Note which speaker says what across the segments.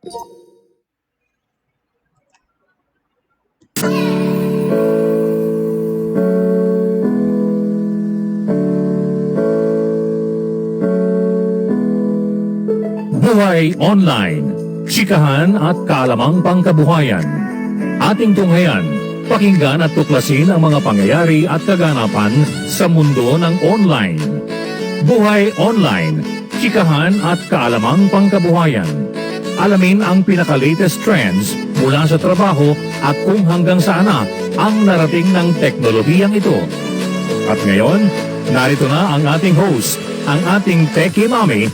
Speaker 1: Buhay Online, chikahan at kaalamang pangkabuhayan. Ating tunghayan, pakinggan at tuklasin ang mga pangyayari at kaganapan sa mundo ng online. Buhay Online, chikahan at kaalamang pangkabuhayan. Alamin ang pinaka-latest trends mula sa trabaho at kung hanggang saan na ang narating ng teknolohiyang ito. At ngayon, narito na ang ating host, ang ating TechieMommy,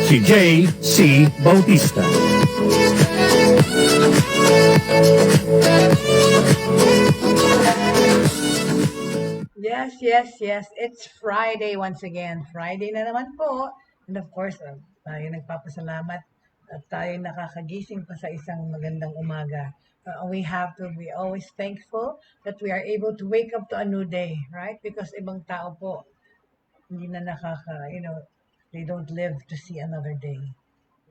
Speaker 1: si J.C. Bautista.
Speaker 2: Yes. It's Friday once again. Friday na naman po. And of course, tayo nagpapasalamat at tayo nakakagising pa sa isang magandang umaga. We have to be always thankful that we are able to wake up to a new day, right? Because ibang tao po, hindi na they don't live to see another day.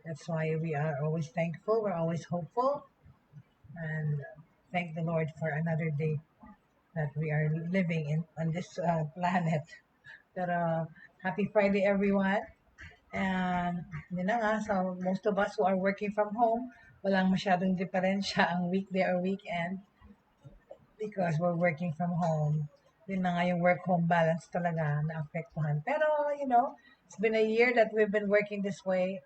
Speaker 2: That's why we are always thankful. We're always hopeful. And thank the Lord for another day that we are living on this planet. Pero happy Friday, everyone. And yun na nga, so most of us who are working from home, walang masyadong diferensya ang weekday or weekend because we're working from home. Yun na nga yung work-home balance talaga na-apektuhan. Pero, it's been a year that we've been working this way.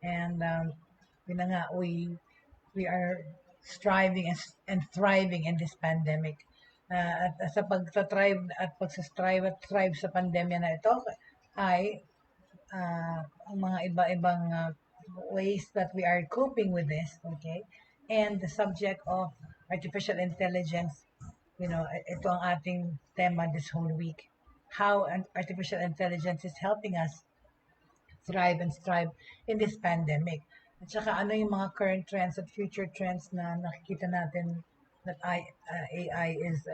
Speaker 2: And yun na nga, we are striving and thriving in this pandemic. At sa pagtatrive at thrive sa pandemya na ito ay ang mga iba-ibang ways that we are coping with this, okay? And the subject of artificial intelligence, ito ang ating tema this whole week. How artificial intelligence is helping us thrive and strive in this pandemic. At saka ano yung mga current trends at future trends na nakikita natin that AI is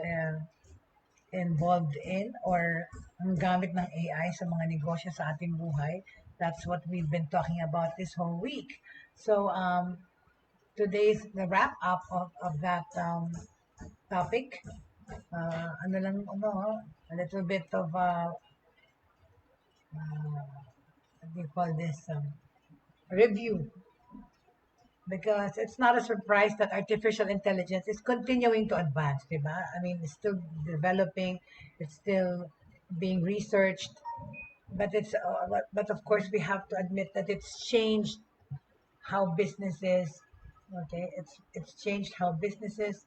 Speaker 2: involved in or ang gamit ng AI sa mga negosyo sa ating buhay. That's what we've been talking about this whole week. So today's the wrap up of that topic. A little bit of what do you call this, review, because it's not a surprise that artificial intelligence is continuing to advance, diba? I mean, it's still developing, it's still being researched, but of course we have to admit that it's changed how businesses, okay, it's changed how businesses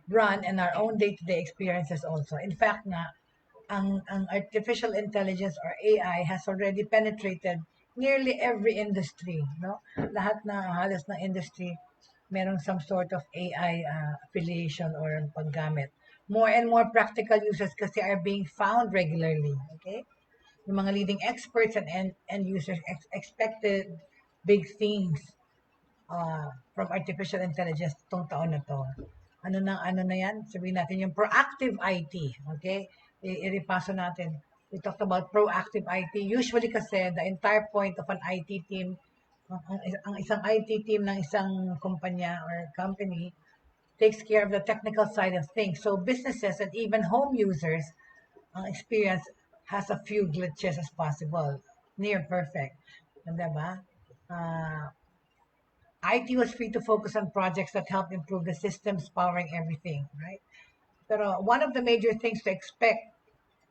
Speaker 2: run and our own day-to-day experiences also. In fact nga, ang artificial intelligence or AI has already penetrated nearly every industry, no? Halos ng industry, merong some sort of AI affiliation or paggamit. More and more practical uses kasi are being found regularly, okay? Yung mga leading experts and end users expected big things from artificial intelligence itong taon na to. Ano na yan? Sabihin natin yung proactive IT, okay? Iripaso natin. We talked about proactive IT. Usually kasi, the entire point of an IT team, ang isang IT team ng isang kumpanya or company takes care of the technical side of things. So businesses and even home users, ang experience has a few glitches as possible. Near perfect. Diba? IT was free to focus on projects that help improve the systems powering everything, right? Pero one of the major things to expect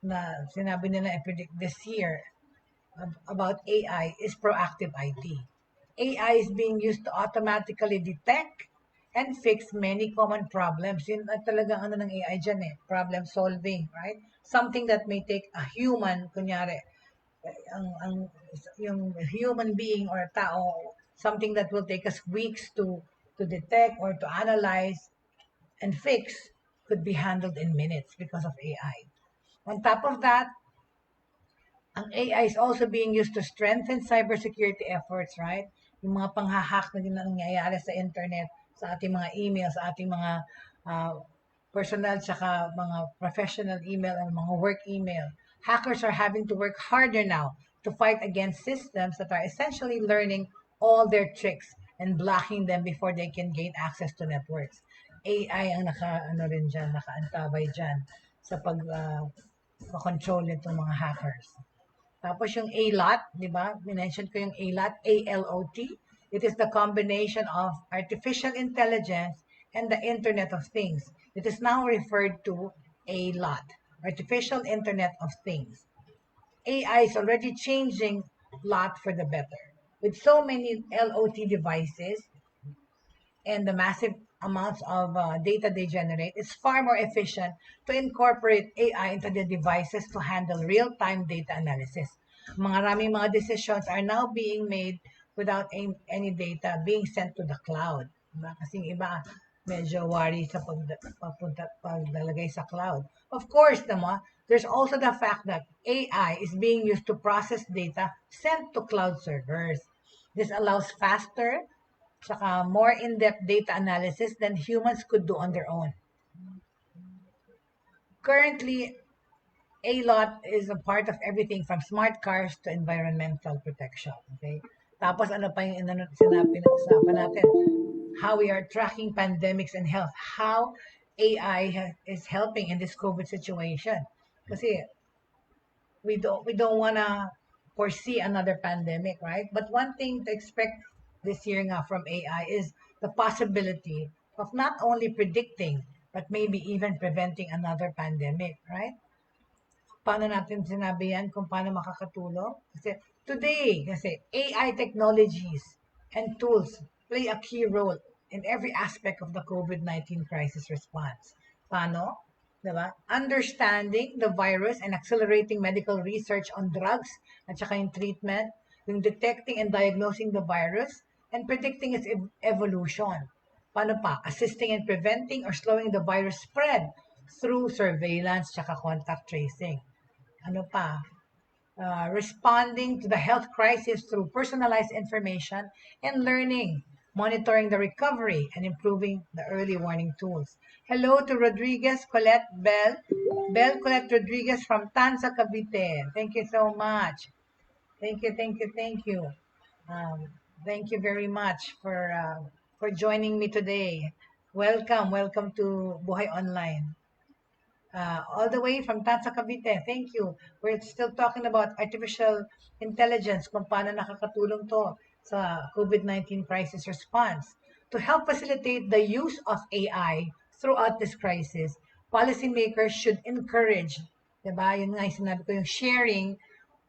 Speaker 2: na sinabi nila i-predict this year about AI is proactive IT. AI is being used to automatically detect and fix many common problems. Yun talagang ng AI dyan problem solving, right? Something that may take a human, kunyari, yung human being or tao, something that will take us weeks to detect or to analyze and fix could be handled in minutes because of AI. On top of that, ang AI is also being used to strengthen cybersecurity efforts, right? Yung mga panghahack na nangyayari sa internet, sa ating mga email, sa ating mga personal tsaka mga professional email and mga work email. Hackers are having to work harder now to fight against systems that are essentially learning all their tricks and blocking them before they can gain access to networks. AI ang nakaantabay dyan sa control nitong mga hackers. Tapos yung ALOT, di ba? Minention ko yung ALOT, A-L-O-T. It is the combination of artificial intelligence and the Internet of Things. It is now referred to ALOT, Artificial Internet of Things. AI is already changing a lot for the better. With so many LOT devices and the massive amounts of data they generate, it's far more efficient to incorporate AI into the devices to handle real-time data analysis. Maraming mga decisions are now being made without any data being sent to the cloud. Diba? Kasi iba, medyo worry sa paglalagay sa cloud. Of course, there's also the fact that AI is being used to process data sent to cloud servers. This allows faster, saka more in-depth data analysis than humans could do on their own. Currently, ALOT is a part of everything from smart cars to environmental protection. Okay? Tapos ano pa yung pinag-usapan natin? How we are tracking pandemics and health. How AI is helping in this COVID situation. Kasi we don't want to foresee another pandemic, right? But one thing to expect this year nga from AI is the possibility of not only predicting, but maybe even preventing another pandemic, right? Paano natin sinabi yan kung paano makakatulong? Kasi today, AI technologies and tools play a key role in every aspect of the COVID-19 crisis response. Paano? Diba? Understanding the virus and accelerating medical research on drugs at saka yung treatment, yung detecting and diagnosing the virus, and predicting its evolution. Paano pa? Assisting in preventing or slowing the virus spread through surveillance at contact tracing. Ano pa? Responding to the health crisis through personalized information and learning, monitoring the recovery, and improving the early warning tools. Hello to Rodriguez Colette Bell. Bell Colette Rodriguez from Tanza, Cavite. Thank you so much. Thank you. Thank you very much for joining me today. Welcome to Buhay Online. All the way from Tanza, Cavite. Thank you. We're still talking about artificial intelligence, kung paano nakakatulong to sa COVID-19 crisis response. To help facilitate the use of AI throughout this crisis, policymakers should encourage, diba? Yun nga yung sinabi ko, yung sharing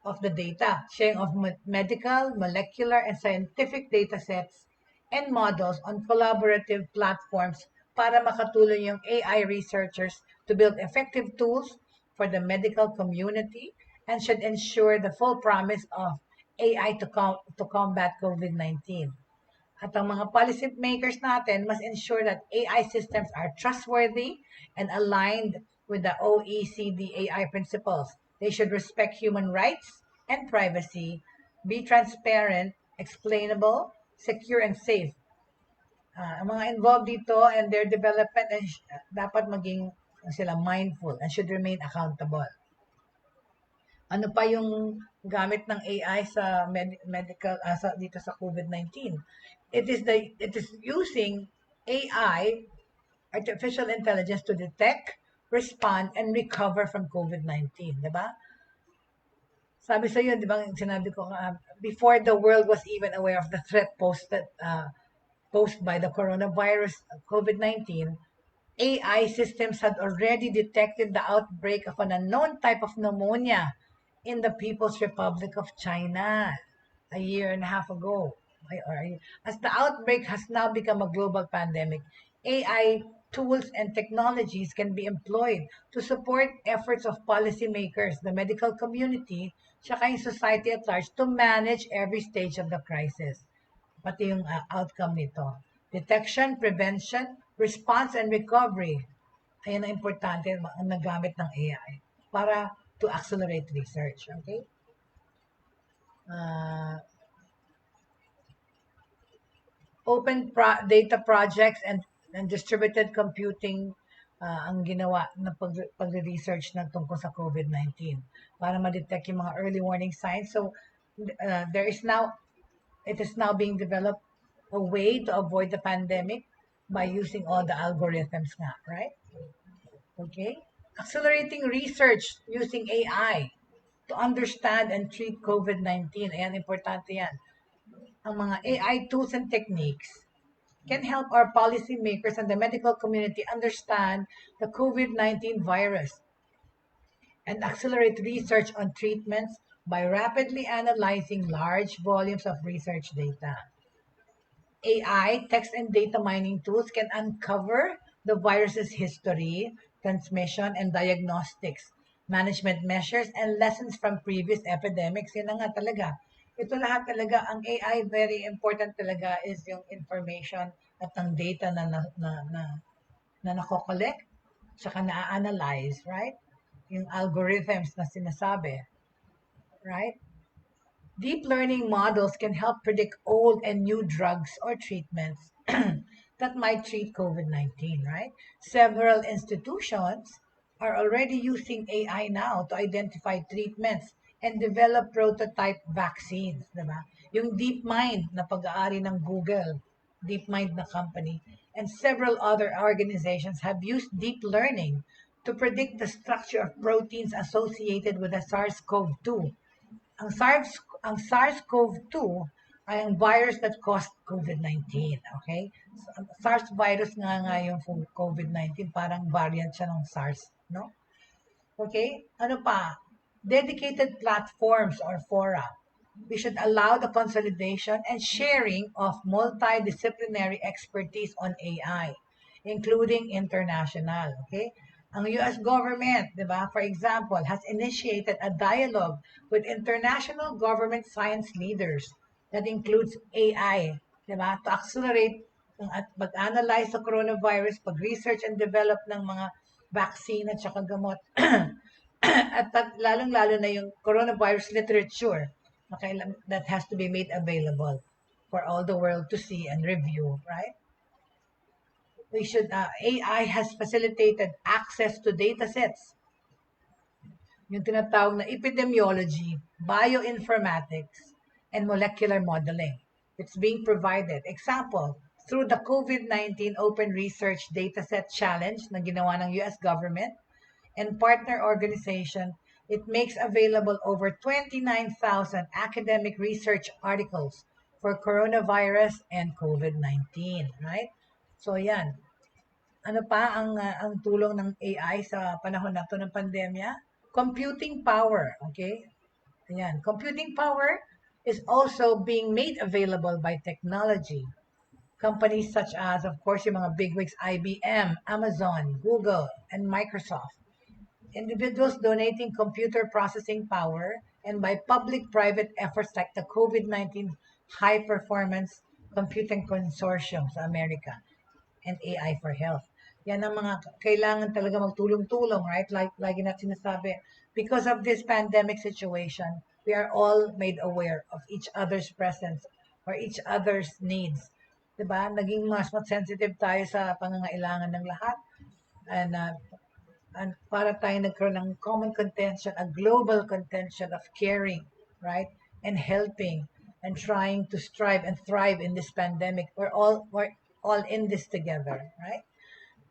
Speaker 2: of the data, sharing of medical, molecular, and scientific data sets and models on collaborative platforms para makatulong yung AI researchers to build effective tools for the medical community and should ensure the full promise of AI to combat COVID-19. At ang mga policy makers natin must ensure that AI systems are trustworthy and aligned with the OECD AI principles. They should respect human rights and privacy, be transparent, explainable, secure, and safe. Ang mga involved dito and their development dapat maging sila mindful and should remain accountable. Ano pa yung gamit ng AI sa medical dito sa COVID-19? It is using AI, artificial intelligence, to detect, respond, and recover from COVID-19, 'di ba? Sabi sa iyo, 'di ba, sinabi ko before the world was even aware of the threat posed by the coronavirus COVID-19, AI systems had already detected the outbreak of an unknown type of pneumonia in the People's Republic of China a year and a half ago. As the outbreak has now become a global pandemic, AI tools and technologies can be employed to support efforts of policymakers, the medical community, saka yung society at large to manage every stage of the crisis. Pati yung outcome nito. Detection, prevention, response, and recovery. Ayan ang importante ang nagamit ng AI para to accelerate research. Okay? Open data projects and distributed computing ang ginawa ng pag-research ng tungkol sa COVID-19 para ma-detect yung mga early warning signs. So, there is now It is now being developed a way to avoid the pandemic by using all the algorithms nga, right? Okay? Accelerating research using AI to understand and treat COVID-19. Ayan, importante yan. Ang mga AI tools and techniques can help our policymakers and the medical community understand the COVID-19 virus and accelerate research on treatments by rapidly analyzing large volumes of research data. AI, text and data mining tools can uncover the virus's history, transmission, and diagnostics, management measures, and lessons from previous epidemics. Yun na nga talaga. Ito lahat talaga, ang AI, very important talaga is yung information at ang data na nakokollect, saka na-analyze, right? Yung algorithms na sinasabi, right? Deep learning models can help predict old and new drugs or treatments that might treat COVID-19, right? Several institutions are already using AI now to identify treatments and develop prototype vaccines, diba? Yung DeepMind na pag-aari ng Google, DeepMind na company, and several other organizations have used deep learning to predict the structure of proteins associated with the SARS-CoV-2. Ang SARS-CoV-2 ay ang virus that caused COVID-19. Okay? Ang SARS virus nga yung COVID-19, parang variant siya ng SARS. No? Okay? Ano pa? Dedicated platforms or fora. We should allow the consolidation and sharing of multidisciplinary expertise on AI, including international. Okay? Ang US government, di ba, for example, has initiated a dialogue with international government science leaders that includes AI, di ba, to accelerate at pag-analyze sa coronavirus, pag-research and develop ng mga vaccine at saka gamot. at lalong-lalo na yung coronavirus literature, okay, that has to be made available for all the world to see and review, right? AI has facilitated access to data sets. Yung tinatawag na epidemiology, bioinformatics, and molecular modeling. It's being provided. Example, through the COVID-19 Open Research Dataset Challenge na ginawa ng US government and partner organization, it makes available over 29,000 academic research articles for coronavirus and COVID-19, right? So yan. Ano pa ang tulong ng AI sa panahon na to ng pandemya? Computing power, okay? Ayan. Computing power is also being made available by technology. Companies such as, of course, yung mga bigwigs, IBM, Amazon, Google, and Microsoft. Individuals donating computer processing power and by public-private efforts like the COVID-19 High Performance Computing Consortium sa Amerika and AI for Health. Yan ang mga kailangan talaga magtulong-tulong, right? Like lagi natin sinasabi, because of this pandemic situation, we are all made aware of each other's presence or each other's needs. Diba? Naging mas sensitive tayo sa pangangailangan ng lahat. And para tayo nagkaroon ng common contention, a global contention of caring, right? And helping and trying to strive and thrive in this pandemic. We're all in this together, right?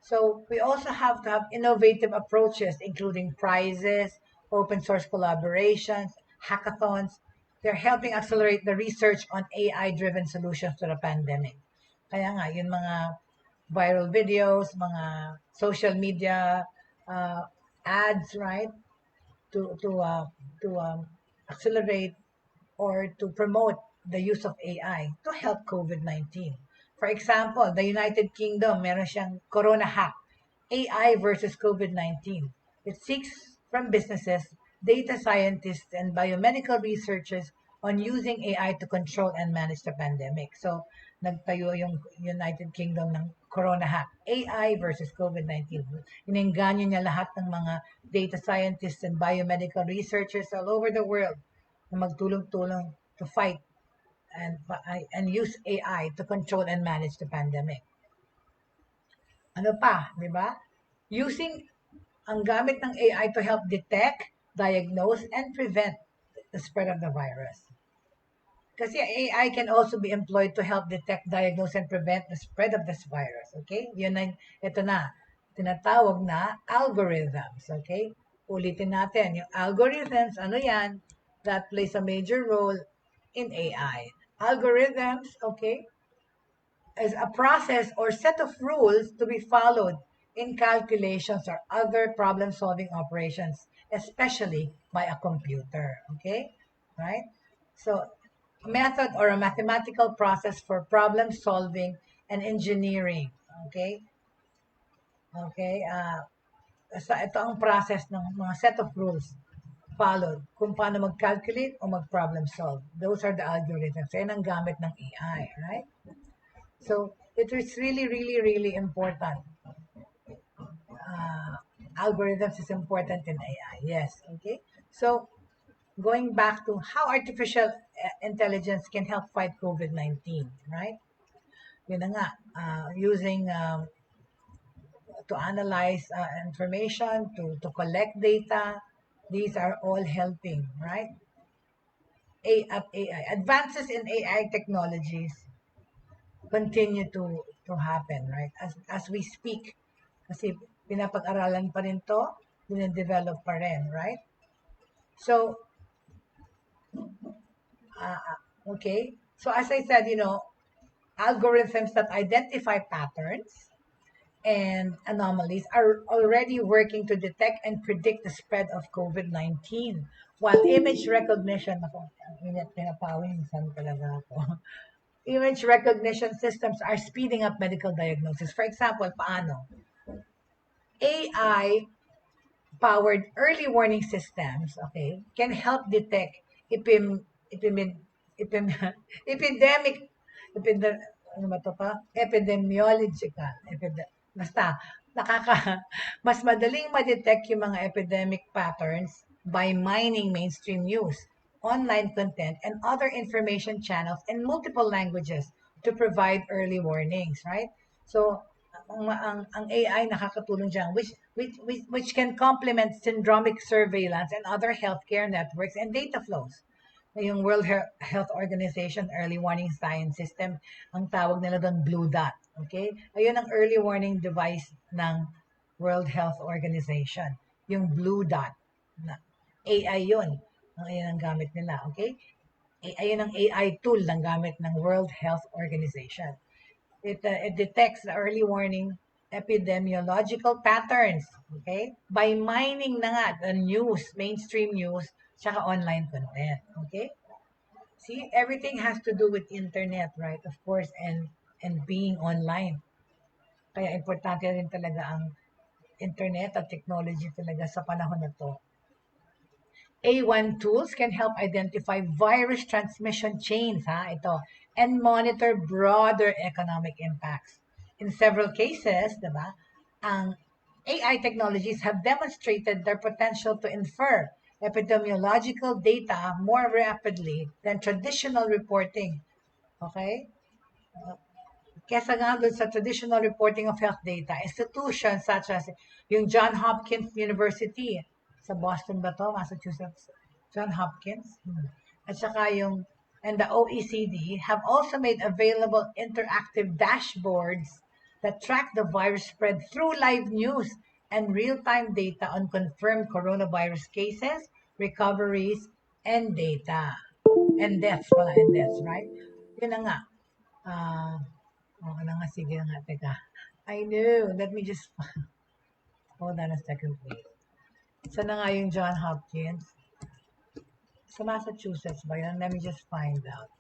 Speaker 2: So we also have to have innovative approaches, including prizes, open source collaborations, hackathons. They're helping accelerate the research on AI-driven solutions to the pandemic. Kaya nga, yun mga viral videos, mga social media ads, right? To accelerate or to promote the use of AI to help COVID-19. For example, the United Kingdom, meron siyang Corona Hack, AI versus COVID-19. It seeks from businesses, data scientists, and biomedical researchers on using AI to control and manage the pandemic. So, nagtayo yung United Kingdom ng Corona Hack, AI versus COVID-19. Inengganyo niya lahat ng mga data scientists and biomedical researchers all over the world na magtulong-tulong to fight and use AI to control and manage the pandemic. Ano pa, di ba? Using ang gamit ng AI to help detect, diagnose, and prevent the spread of the virus. Kasi AI can also be employed to help detect, diagnose, and prevent the spread of this virus. Okay? Yun na, ito na, tinatawag na algorithms. Okay? Ulitin natin. Yung algorithms, ano yan? That plays a major role in AI. Algorithms, okay, is a process or set of rules to be followed in calculations or other problem-solving operations, especially by a computer. Okay? Right? So, method or a mathematical process for problem solving and engineering. Okay? Okay? So ito ang process ng mga set of rules followed kung paano mag-calculate o mag-problem solve. Those are the algorithms. Yan ang gamit ng AI, right? So, it is really, really, really important. Algorithms is important in AI. Yes, okay? So, going back to how artificial intelligence can help fight COVID-19, right? Yun na nga, using to analyze information, to collect data, these are all helping, right? AI. Advances in AI technologies continue to happen, right? As we speak. Kasi pinapag-aralan pa rin to, dine-develop pa rin, right? So, okay. So as I said, algorithms that identify patterns and anomalies are already working to detect and predict the spread of COVID-19. While image recognition, ako, pinapawin, saan talaga ako? Image recognition systems are speeding up medical diagnosis. For example, paano? AI-powered early warning systems, okay, can help detect epim, epidemic, ano ba to pa? Epidemiological, basta, mas madaling ma-detect yung mga epidemic patterns by mining mainstream news, online content, and other information channels in multiple languages to provide early warnings, right? So, ang AI nakakatulong dyan, which can complement syndromic surveillance and other healthcare networks and data flows. Yung World Health Organization Early Warning Sign System, ang tawag nila doon Blue Dot. Okay? Ayun ang early warning device ng World Health Organization. Yung Blue Dot. AI yun. Ayun ang gamit nila. Okay? Ayun ang AI tool ng gamit ng World Health Organization. It detects the early warning epidemiological patterns, okay? By mining na nga the news, mainstream news, tsaka online content, okay? See, everything has to do with internet, right? Of course, and being online. Kaya importante rin talaga ang internet at technology talaga sa panahon na to. A1 tools can help identify virus transmission chains, and monitor broader economic impacts. In several cases, diba, ang AI technologies have demonstrated their potential to infer epidemiological data more rapidly than traditional reporting. Okay? Kesa nga doon sa traditional reporting of health data, institutions such as yung John Hopkins University, sa Boston ba to? Massachusetts? John Hopkins? At saka and the OECD have also made available interactive dashboards that track the virus spread through live news and real-time data on confirmed coronavirus cases, recoveries, and data. And deaths, right? Yun na nga. Okay na nga, sige nga, teka. I know, let me just, hold on a second, please. Saan na nga yung John Hopkins? Sa Massachusetts ba yun? Let me just find out.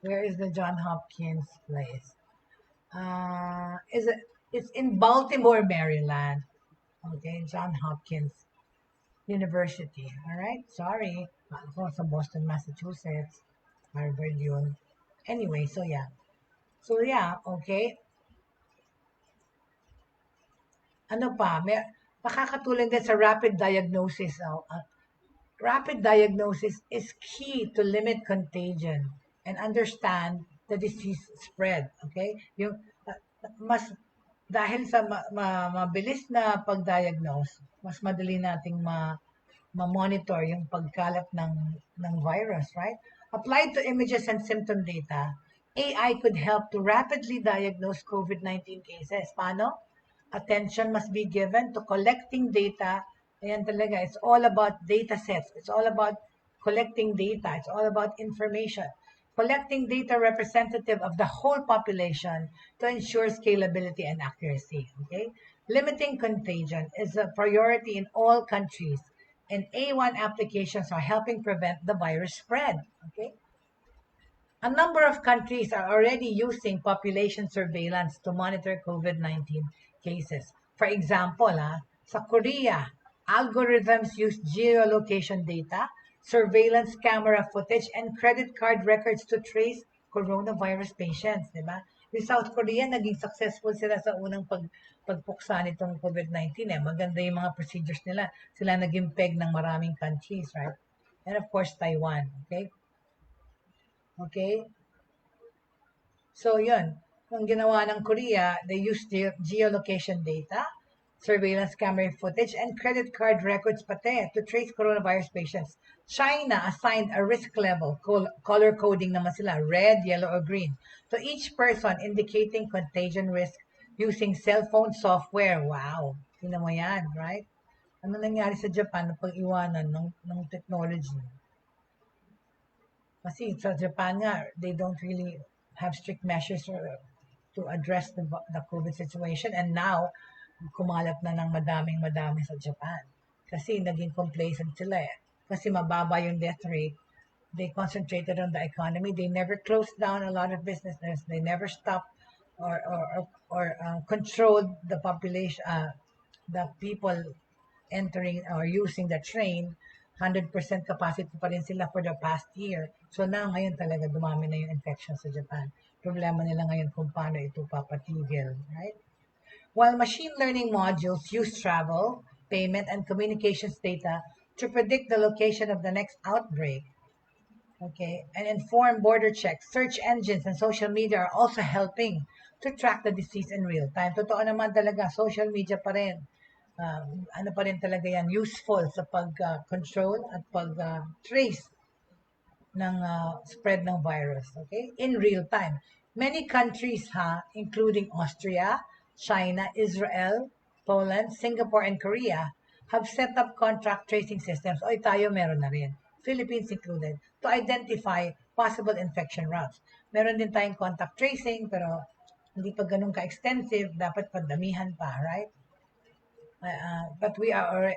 Speaker 2: Where is the John Hopkins place? It's in Baltimore, Maryland. Okay, John Hopkins University. All right, sorry. Ako sa Boston, Massachusetts. Harvard yun. Anyway, so yeah. So yeah, okay. Ano pa? Makakatulong din sa rapid diagnosis. Rapid diagnosis is key to limit contagion and understand the disease spread. Okay? Yung mas dahil sa mabilis na pag-diagnose, mas madali nating ma-monitor yung pagkalat ng virus, right? Applied to images and symptom data, AI could help to rapidly diagnose COVID-19 cases. Paano? Attention must be given to collecting data. Ayan talaga, it's all about data sets. It's all about collecting data. It's all about information. Collecting data representative of the whole population to ensure scalability and accuracy. Okay? Limiting contagion is a priority in all countries, and A1 applications are helping prevent the virus spread. Okay? A number of countries are already using population surveillance to monitor COVID-19 cases. For example, sa Korea, algorithms use geolocation data, surveillance camera footage, and credit card records to trace coronavirus patients, di ba? Yung South Korea, naging successful sila sa unang pagpuksa nitong COVID-19. Maganda yung mga procedures nila. Sila naging peg ng maraming countries, right? And of course, Taiwan, okay? Okay? So, yun. Ang ginawa ng Korea, they used geolocation data, surveillance camera footage, and credit card records pati to trace coronavirus patients. China assigned a risk level, color coding naman sila, red, yellow, or green, to each person indicating contagion risk using cellphone software. Wow! Tingnan mo yan, right? Ano nangyari sa Japan na pag-iwanan ng technology? Kasi sa Japan nga, they don't really have strict measures to address the COVID situation. And now, kumalat na ng madami sa Japan. Kasi naging complacent sila eh. Kasi mababa yung death rate. They concentrated on the economy. They never closed down a lot of businesses. They never stopped or controlled the population, the people entering or using the train. 100% capacity pa rin sila for the past year. So now, ngayon talaga dumami na yung infection sa Japan. Problema nila ngayon kung paano ito papatigil, right? While machine learning modules use travel, payment, and communications data to predict the location of the next outbreak, okay, and inform border checks, search engines, and social media are also helping to track the disease in real time. Totoo naman talaga, social media pa rin. Ano pa rin talaga yan, useful sa pag-control at pag-trace ng spread ng virus, okay? In real time. Many countries, including Austria, China, Israel, Poland, Singapore, and Korea, have set up contact tracing systems. Oy, tayo meron na rin. Philippines included, to identify possible infection routes. Meron din tayong contact tracing, pero hindi pa ganun ka-extensive, dapat padamihan pa, right? But we are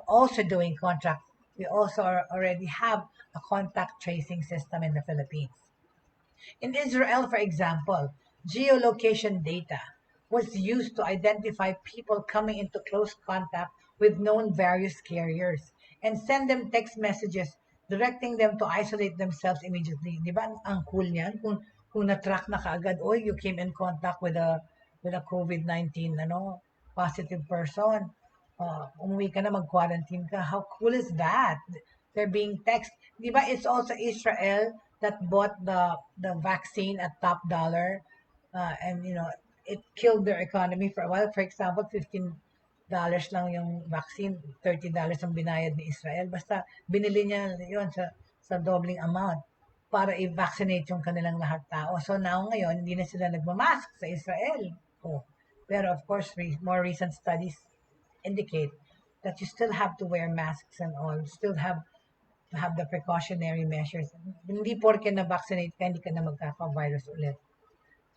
Speaker 2: also doing contact. We also already have a contact tracing system in the Philippines. In Israel, for example, geolocation data was used to identify people coming into close contact with known various carriers and send them text messages directing them to isolate themselves immediately. Di ba ang cool niyan? Kung na-track na kaagad, you came in contact with a COVID-19 positive person. Umuwi ka na, mag-quarantine ka. How cool is that? They're being text. Di ba it's also Israel that bought the vaccine at top dollar, and it killed their economy for a while. For example, $15 lang yung vaccine, $30 ang binayad ni Israel. Basta binili niya yon sa dobling amount para i-vaccinate yung kanilang lahat tao. So now ngayon, hindi na sila nagmamask sa Israel. Pero of course, more recent studies indicate that you still have to wear masks and all, still have to have the precautionary measures. Hindi porke na-vaccinate ka, hindi ka na magkaka-virus ulit.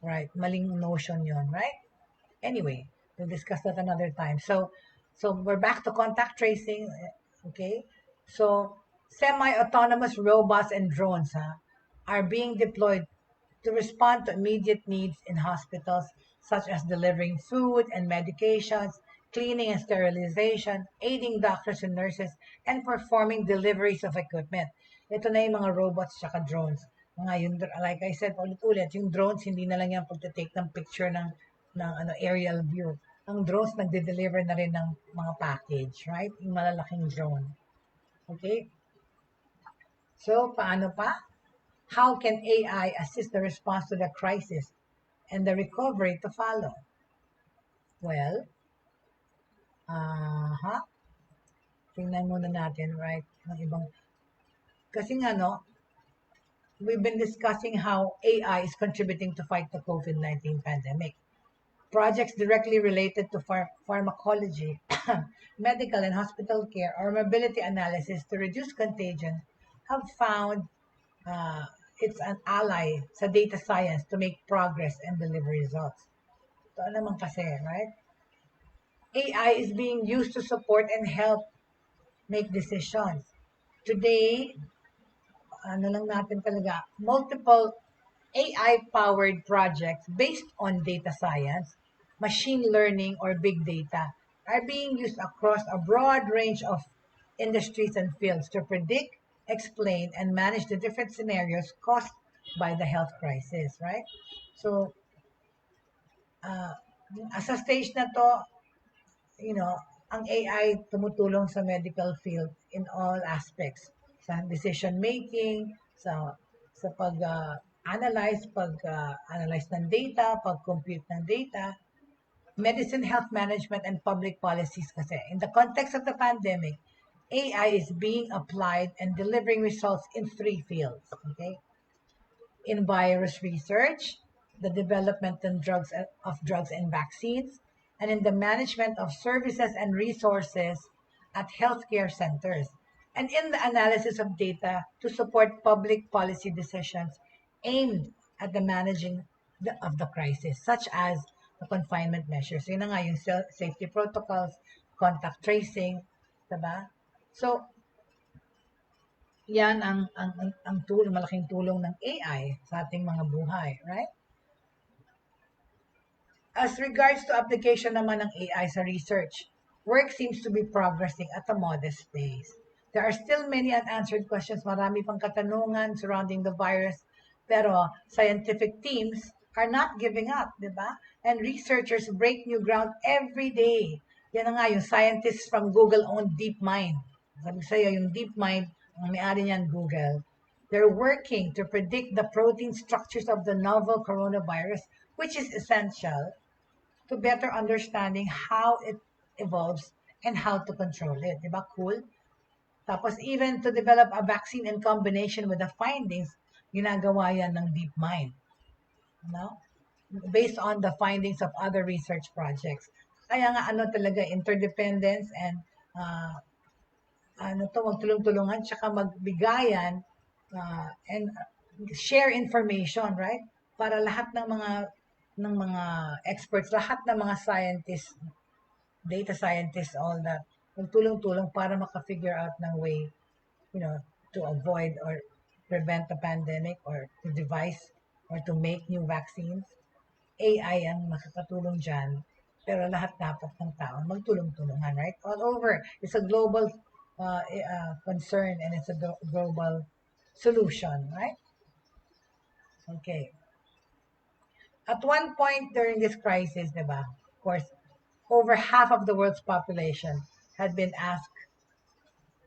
Speaker 2: Right? Maling notion yon, right? Anyway, we'll discuss that another time. So we're back to contact tracing, okay? So semi-autonomous robots and drones are being deployed to respond to immediate needs in hospitals, such as delivering food and medications, cleaning and sterilization, aiding doctors and nurses, and performing deliveries of equipment. Ito na yung mga robots at drones. Like I said, ulit-ulit, yung drones, hindi na lang yan pag-take ng picture ng aerial view. Ang drones, nagde-deliver na rin ng mga package, right? Yung malalaking drone. Okay? So, paano pa? How can AI assist the response to the crisis and the recovery to follow? Well, tingnan muna natin, right? Ng ibang, kasi nga, we've been discussing how AI is contributing to fight the COVID-19 pandemic. Projects directly related to pharmacology, medical and hospital care, or mobility analysis to reduce contagion have found it's an ally sa data science to make progress and deliver results. Ito naman kasi, right? AI is being used to support and help make decisions. Today, ano lang natin talaga, multiple AI-powered projects based on data science, machine learning, or big data are being used across a broad range of industries and fields to predict, explain, and manage the different scenarios caused by the health crisis, right? So, sa stage na to, ang AI tumutulong sa medical field in all aspects. Sa decision making, sa pag-analyze ng data, pag-compute ng data, medicine, health management, and public policies kasi. In the context of the pandemic, AI is being applied and delivering results in 3 fields. Okay? In virus research, the development of drugs and vaccines, and in the management of services and resources at healthcare centers, and in the analysis of data to support public policy decisions aimed at the managing of the crisis, such as the confinement measures. Yun na nga, yung safety protocols, contact tracing, diba? So, yan ang malaking tulong ng AI sa ating mga buhay, right? As regards to application naman ng AI sa research, work seems to be progressing at a modest pace. There are still many unanswered questions, marami pang katanungan surrounding the virus, pero scientific teams are not giving up, di ba? And researchers break new ground every day. Yan na nga, yung scientists from Google own DeepMind. Sabi sa'yo, yung DeepMind, ang may-ari niyan, Google. They're working to predict the protein structures of the novel coronavirus, which is essential to better understanding how it evolves and how to control it. Diba? Cool? Tapos even to develop a vaccine in combination with the findings, ginagawa yan ng DeepMind. No? Based on the findings of other research projects. Kaya nga talaga, interdependence and magtulong-tulungan, tsaka magbigayan and share information, right? Para lahat ng mga experts, lahat ng mga scientists, data scientists, all that, magtulong-tulong para maka-figure out ng way, to avoid or prevent the pandemic or to devise or to make new vaccines. AI ang makakatulong dyan, pero lahat dapat ng tao magtulong-tulungan, right? All over. It's a global concern and it's a global solution, right? Okay. At one point during this crisis, diba, of course, over half of the world's population had been asked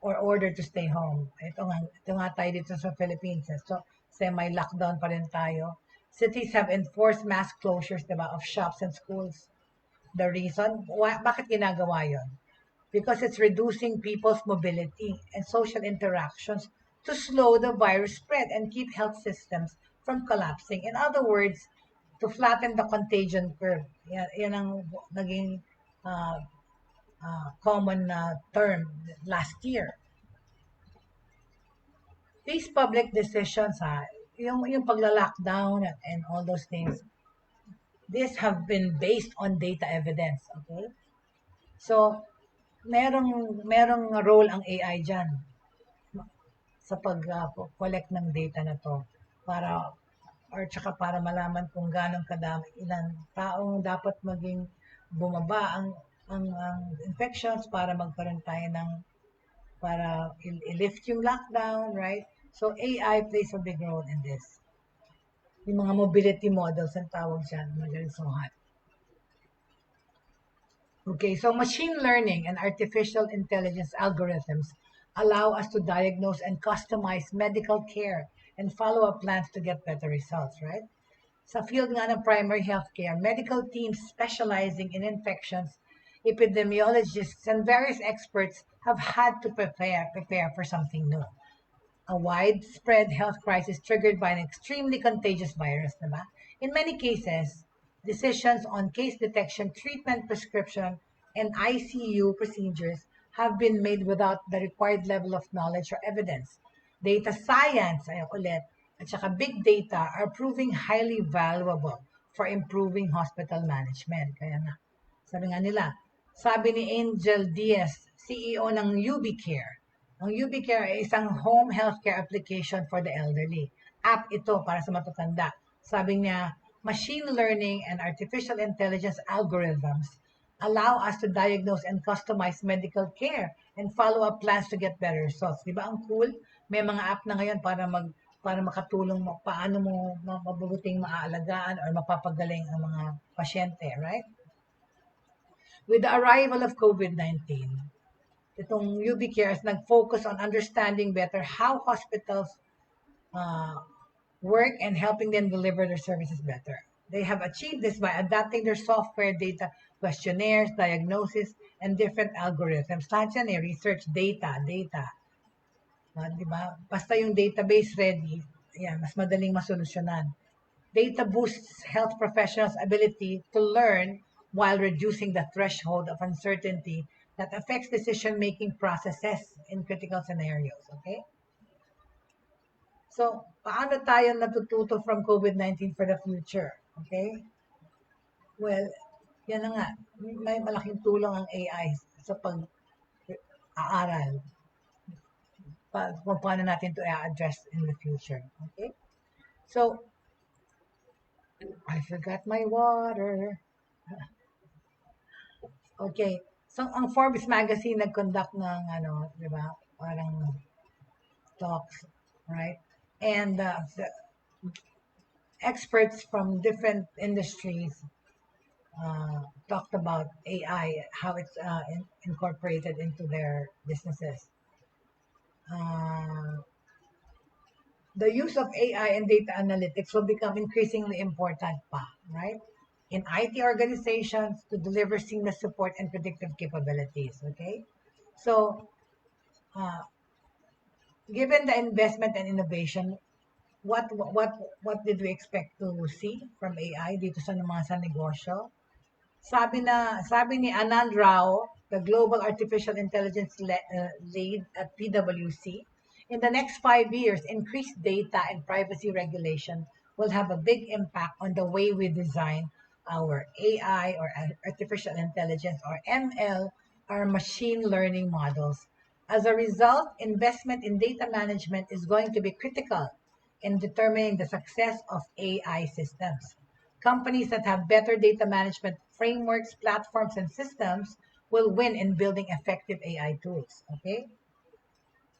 Speaker 2: or ordered to stay home. Ito nga tayo dito sa Philippines. So, semi-lockdown pa rin tayo. Cities have enforced mass closures, diba, of shops and schools. The reason? Bakit ginagawa yon? Because it's reducing people's mobility and social interactions to slow the virus spread and keep health systems from collapsing. In other words, to flatten the contagion curve. Yan ang naging common term last year. These public decisions, yung pagla-lockdown and all those things, these have been based on data evidence, okay? So, merong role ang AI dyan sa pag-collect ng data na to tsaka para malaman kung gano'ng kadami, ilang taong dapat maging bumaba ang infections para magkaroon tayo para i-lift yung lockdown, right? So, AI plays a big role in this. Yung mga mobility models ang tawag dyan, magaling suhat. Okay, so machine learning and artificial intelligence algorithms allow us to diagnose and customize medical care and follow-up plans to get better results, right? Sa field nga ng primary healthcare, medical teams specializing in infections, epidemiologists, and various experts have had to prepare for something new. a widespread health crisis triggered by an extremely contagious virus, diba? In many cases, decisions on case detection, treatment, prescription, and ICU procedures have been made without the required level of knowledge or evidence. Data science, ay ulit, at saka big data are proving highly valuable for improving hospital management. Kaya nga, sabi ni Angel Diaz, CEO ng UbiCare. Ang UbiCare ay isang home healthcare application for the elderly. App ito para sa matatanda. Sabi niya, machine learning and artificial intelligence algorithms allow us to diagnose and customize medical care and follow-up plans to get better results. Di ba ang cool? May mga app na ngayon para makatulong mo paano mo mabubuting maaalagaan or mapapagaling ang mga pasyente, right? With the arrival of COVID-19, itong UbiCare is nag-focus on understanding better how hospitals work and helping them deliver their services better. They have achieved this by adapting their software data, questionnaires, diagnosis, and different algorithms. Lahat yan research data. Di ba? Basta yung database ready, yan, mas madaling masolusyonan. Data boosts health professionals' ability to learn while reducing the threshold of uncertainty that affects decision-making processes in critical scenarios. Okay? So, paano tayo natututo from COVID-19 for the future? Okay? Well, yan na nga. May malaking tulong ang AI sa pag-aaral. Kung paano natin ito i-address in the future. Okay? So, I forgot my water. Okay. So, ang Forbes magazine nag-conduct ng, di ba, parang talks, right? And the experts from different industries talked about AI, how it's incorporated into their businesses. The use of AI and data analytics will become increasingly important pa, right? In IT organizations to deliver seamless support and predictive capabilities, okay? So, given the investment and innovation, what did we expect to see from AI dito sa negosyo? Sabi ni Anand Rao, the Global Artificial Intelligence Lead at PwC, in the next 5 years, increased data and privacy regulation will have a big impact on the way we design our AI or artificial intelligence or ML, our machine learning models. As a result, investment in data management is going to be critical in determining the success of AI systems. Companies that have better data management frameworks, platforms, and systems will win in building effective AI tools. Okay?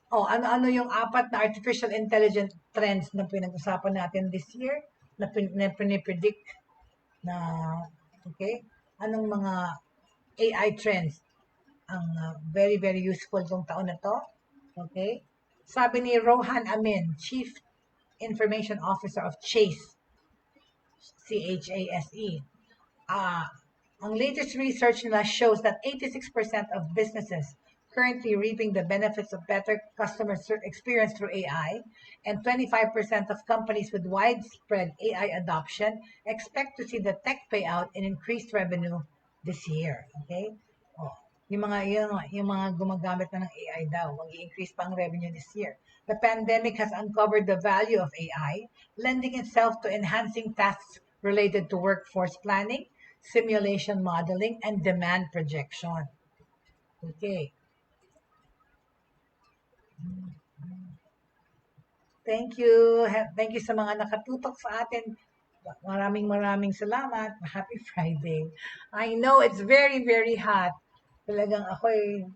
Speaker 2: Ano yung 4 na artificial intelligence trends na pinag-usapan natin this year, na pinipredict na, okay? Anong mga AI trends ang very, very useful tong taon na to? Okay? Sabi ni Rohan Amin, Chief Information Officer of Chase, CHASE, ang latest research nila shows that 86% of businesses currently reaping the benefits of better customer experience through AI, and 25% of companies with widespread AI adoption expect to see the tech payout in increased revenue this year. Okay? Yung mga gumagamit na ng AI daw, mag-i-increase pa ang revenue this year. The pandemic has uncovered the value of AI, lending itself to enhancing tasks related to workforce planning, simulation modeling, and demand projection. Okay. Thank you. Thank you sa mga nakatutok sa atin. Maraming salamat. Happy Friday. I know it's very, very hot. Talagang ako'y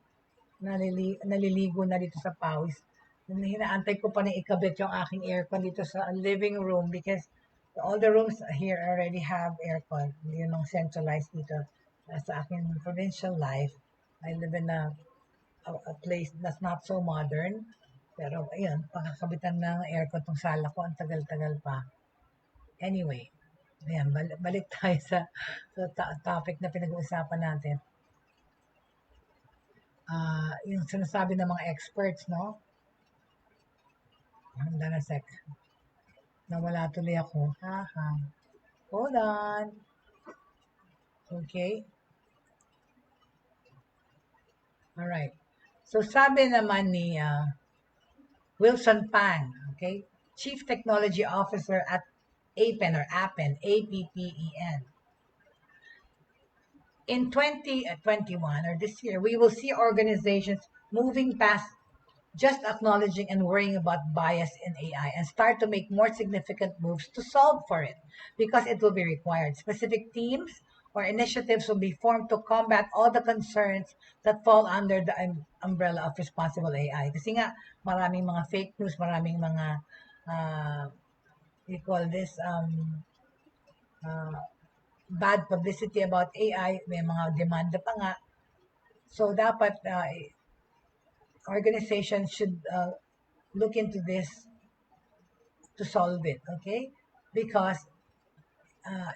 Speaker 2: naliligo na dito sa pawis. Hinaantay ko pa na ikabit yung aking aircon dito sa living room because all the rooms here already have aircon. Yun ang centralized dito sa aking provincial life. I live in a place that's not so modern. Pero ayun, pakakabitan ng aircon tong sala ko, ang tagal-tagal pa. Anyway, ayan, balik tayo sa topic na pinag-uusapan natin. Yung sinasabi ng mga experts, no? Hold on a sec. Nawala tuloy ako. Haha. Hold on. Okay. Alright. So sabi naman ni Wilson Pan, okay, Chief Technology Officer at APEN or APEN, APPEN. In 2021 or this year, we will see organizations moving past just acknowledging and worrying about bias in AI and start to make more significant moves to solve for it because it will be required. Specific teams or initiatives will be formed to combat all the concerns that fall under the umbrella of responsible AI. Kasi nga, maraming mga fake news, maraming mga, we call this, bad publicity about AI, may mga demanda pa nga. So, dapat organizations should look into this to solve it, okay? Because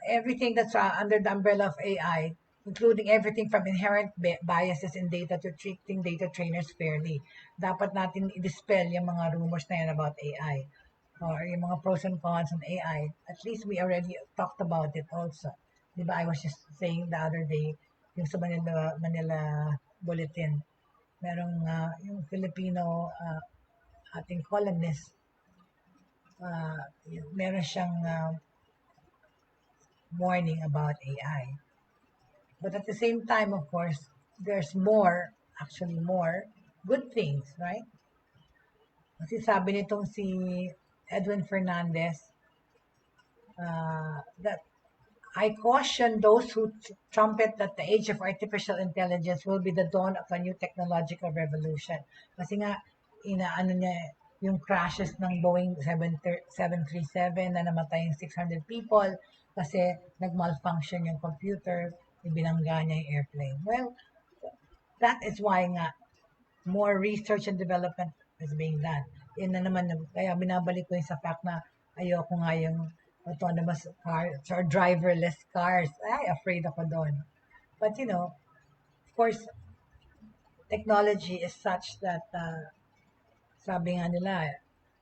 Speaker 2: everything that's under the umbrella of AI, including everything from inherent biases in data to treating data trainers fairly, dapat natin i-dispel yung mga rumors na yan about AI or yung mga pros and cons on AI. At least we already talked about it also. Diba, I was just saying the other day, yung sa Manila Bulletin, merong yung Filipino ating columnist, meron siyang warning about AI. But at the same time, of course, there's more, actually more, good things, right? Kasi sabi nitong si Edwin Fernandez, that I caution those who trumpet that the age of artificial intelligence will be the dawn of a new technological revolution. Kasi nga, inaano niya yung crashes ng Boeing 737 na namatay yung 600 people kasi nag-malfunction yung computer, ibinangga niya yung airplane. Well, that is why nga more research and development is being done. Yan na naman, kaya binabalik ko yung sa fact na ayoko nga yung autonomous cars or driverless cars. Ay, afraid ako doon. But you know, of course, technology is such that sabi nga nila,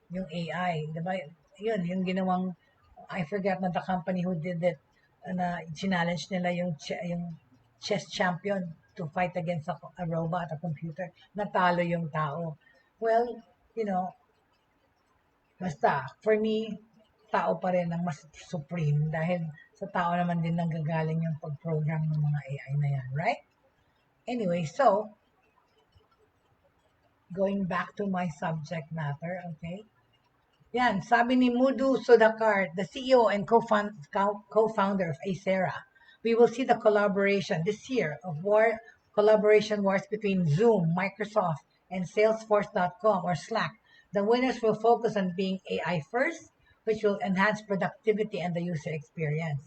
Speaker 2: yung AI, di ba? Yun, yung ginawang, I forget na the company who did it, na challenge nila yung chess champion to fight against a robot, a computer. Natalo yung tao. Well, you know, basta, for me, tao pa rin ang mas supreme dahil sa tao naman din nanggagaling yung pag-program ng mga AI na yan, right? Anyway, so, going back to my subject matter, okay? Yan, sabi ni Mudu Sudhakar, the CEO and co-founder of Acera, we will see the collaboration this year of collaboration wars between Zoom, Microsoft, and Salesforce.com or Slack. The winners will focus on being AI first, which will enhance productivity and the user experience.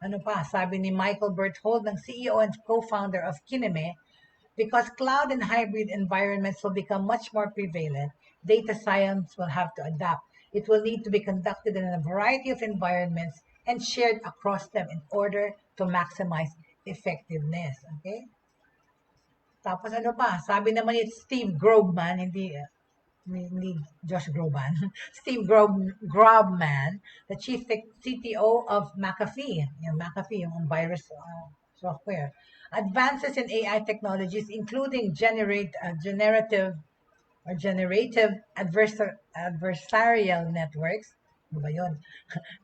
Speaker 2: Ano pa, sabi ni Michael Berthold, ng CEO and co-founder of Kineme, because cloud and hybrid environments will become much more prevalent, data science will have to adapt. It will need to be conducted in a variety of environments and shared across them in order to maximize effectiveness. Okay? Tapos ano pa, sabi naman ni Steve Grobman, hindi Josh Groban, Steve Grobman, the chief CTO of McAfee, yung virus software. Advances in AI technologies, including generative adversarial networks, ano ba yun?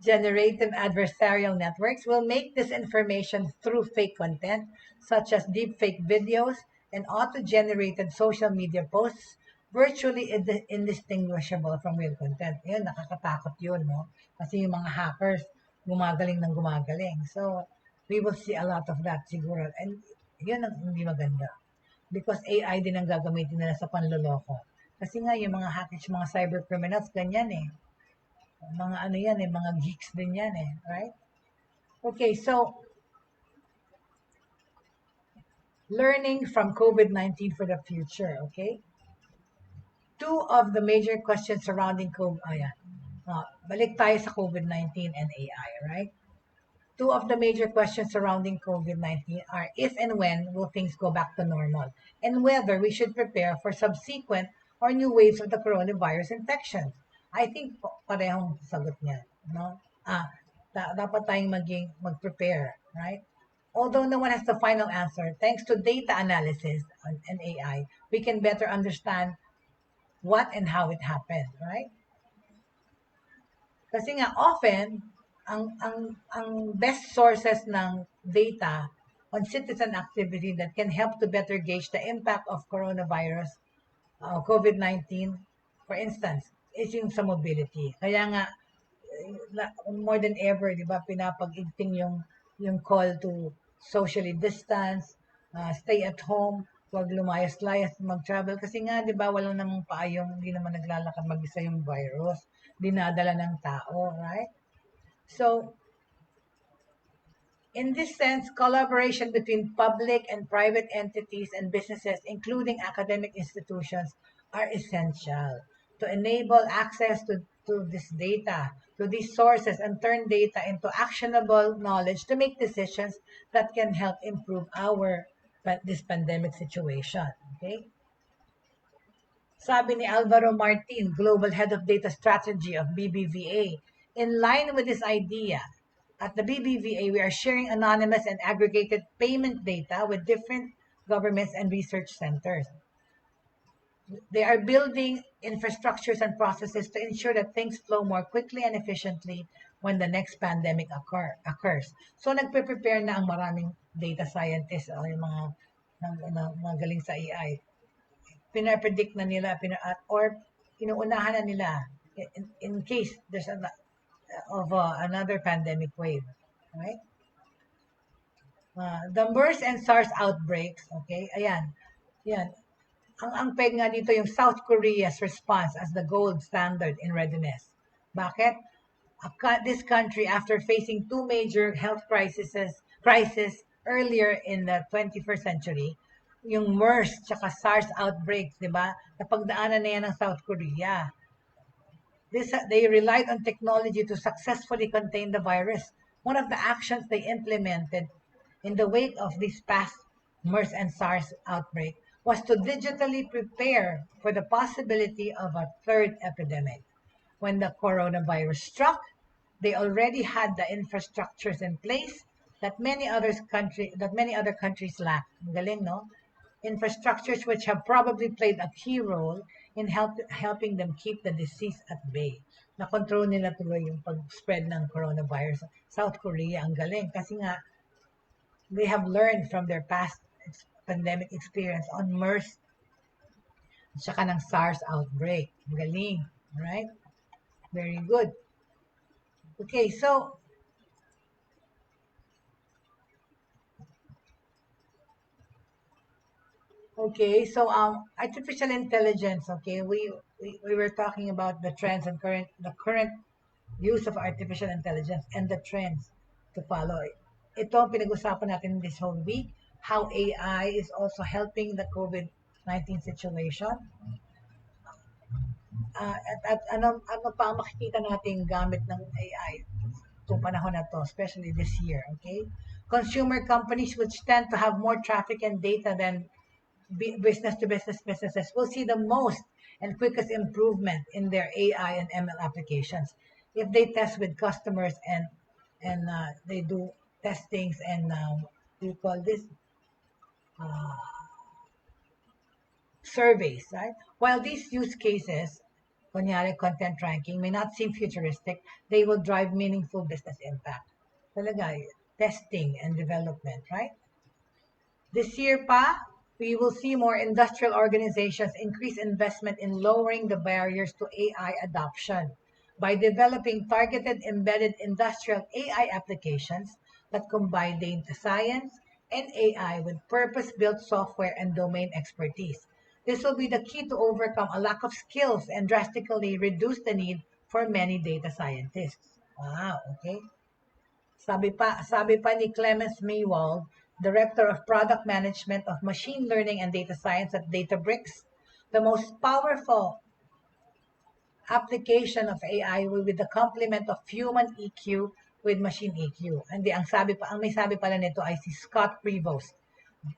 Speaker 2: Generative adversarial networks will make disinformation through fake content, such as deepfake videos and auto-generated social media posts virtually indistinguishable from real content. Yun, nakakatakot yun, no? Kasi yung mga hackers, gumagaling ng gumagaling. So, we will see a lot of that siguro. And yun ang hindi maganda. Because AI din ang gagamitin nila sa panloloko. Kasi nga, yung mga hackers, mga cyber criminals, ganyan eh. Mga ano yan eh, mga geeks din yan eh. Right? Okay, so, learning from COVID-19 for the future, okay? Two of the major questions surrounding COVID, balik tayo sa COVID-19 and AI, right? Two of the major questions surrounding COVID-19 are if and when will things go back to normal, and whether we should prepare for subsequent or new waves of the coronavirus infection. I think parehong sagot niya, no? Dapat tayong mag-prepare, right? Although no one has the final answer, thanks to data analysis and AI, we can better understand what and how it happened, right? Kasi nga often ang best sources ng data on citizen activity that can help to better gauge the impact of coronavirus, COVID-19, for instance, is yung sa mobility. Kaya nga more than ever, 'di ba, pinapag-igting yung call to socially distance, stay at home, huwag lumayas-layas, mag-travel kasi nga 'di ba walang namang paayong, hindi naman naglalakad mag-isa yung virus, dinadala ng tao, right? So, in this sense, collaboration between public and private entities and businesses, including academic institutions, are essential to enable access to this data, to these sources, and turn data into actionable knowledge to make decisions that can help improve this pandemic situation. Okay? Sabi ni Alvaro Martin, Global Head of Data Strategy of BBVA, in line with this idea, at the BBVA, we are sharing anonymous and aggregated payment data with different governments and research centers. They are building infrastructures and processes to ensure that things flow more quickly and efficiently when the next pandemic occurs. So, nagpe-prepare na ang maraming data scientists o yung mga galing sa AI. Pinapredict na nila or inuunahan na nila in case there's another pandemic wave, right? The MERS and SARS outbreaks, okay, ayan, yan. Ang peg nga dito yung South Korea's response as the gold standard in readiness. Bakit? This country, after facing two major health crises earlier in the 21st century, yung MERS tsaka SARS outbreaks, di ba? Napagdaanan na yan ng South Korea. They relied on technology to successfully contain the virus. One of the actions they implemented in the wake of this past MERS and SARS outbreak was to digitally prepare for the possibility of a third epidemic. When the coronavirus struck, they already had the infrastructures in place that many other countries lack. Galing, no? Infrastructures which have probably played a key role in helping them keep the disease at bay. Na-control nila tuloy yung pag-spread ng coronavirus. South Korea, ang galing. Kasi nga, they have learned from their past pandemic experience on MERS at saka ng SARS outbreak. Ang galing. Alright? Very good. Okay, so, artificial intelligence, okay, we were talking about the trends and the current use of artificial intelligence and the trends to follow. Ito pinag-usapan natin this whole week, how AI is also helping the COVID-19 situation. At ano pa ang makikita natin gamit ng AI itong panahon na to, especially this year, okay? Consumer companies which tend to have more traffic and data than business-to-business businesses will see the most and quickest improvement in their AI and ML applications if they test with customers and they do testings and we call this surveys, right? While these use cases, kunyari content ranking, may not seem futuristic, they will drive meaningful business impact. Talaga, testing and development, right? This year pa, we will see more industrial organizations increase investment in lowering the barriers to AI adoption by developing targeted embedded industrial AI applications that combine data science and AI with purpose-built software and domain expertise. This will be the key to overcome a lack of skills and drastically reduce the need for many data scientists. Wow, okay. Sabi pa ni Clemens Maywald, Director of Product Management of Machine Learning and Data Science at Databricks, the most powerful application of AI will be the complement of human EQ with machine EQ. Hindi, ang may sabi pala nito ay si Scott Prevost,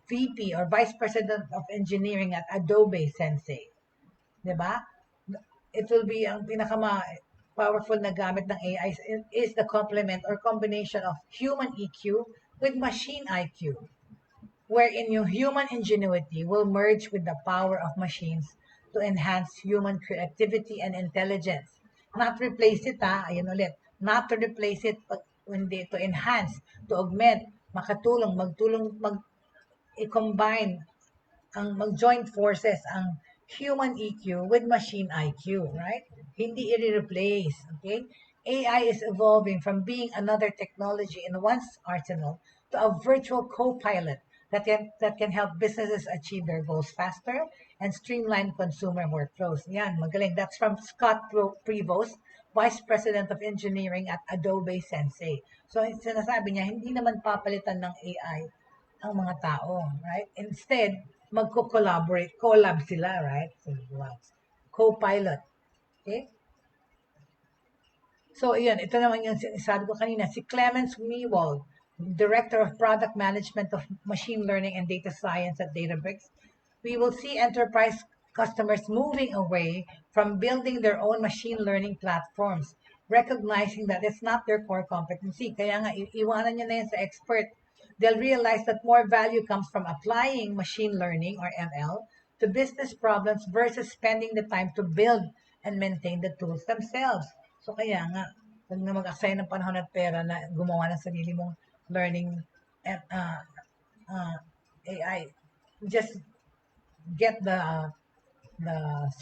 Speaker 2: VP or Vice President of Engineering at Adobe Sensei. Diba? it will be ang powerful na gamit ng AI is the complement or combination of human EQ with machine IQ, wherein yung human ingenuity will merge with the power of machines to enhance human creativity and intelligence. Not replace it, ayun ulit, not to replace it, but to enhance, to augment, makatulong, i-combine, mag-join forces ang human EQ with machine IQ, right? Hindi i-replace, okay? AI is evolving from being another technology in one's arsenal to a virtual co-pilot that can help businesses achieve their goals faster and streamline consumer workflows. Yan, magaling. That's from Scott Prevost, Vice President of Engineering at Adobe Sensei. So, sinasabi niya, hindi naman papalitan ng AI ang mga tao, right? Instead, collab sila, right? So, co-pilot. Okay? So, ayan, ito naman yung sabi ko kanina, si Clemens Mewald, Director of Product Management of Machine Learning and Data Science at Databricks. We will see enterprise customers moving away from building their own machine learning platforms, recognizing that it's not their core competency. Kaya nga, iwanan nyo na yan sa expert. They'll realize that more value comes from applying machine learning or ML to business problems versus spending the time to build and maintain the tools themselves. So kaya nga, huwag na mag-assign ng panahon at pera na gumawa ng sarili mong learning AI. Just get the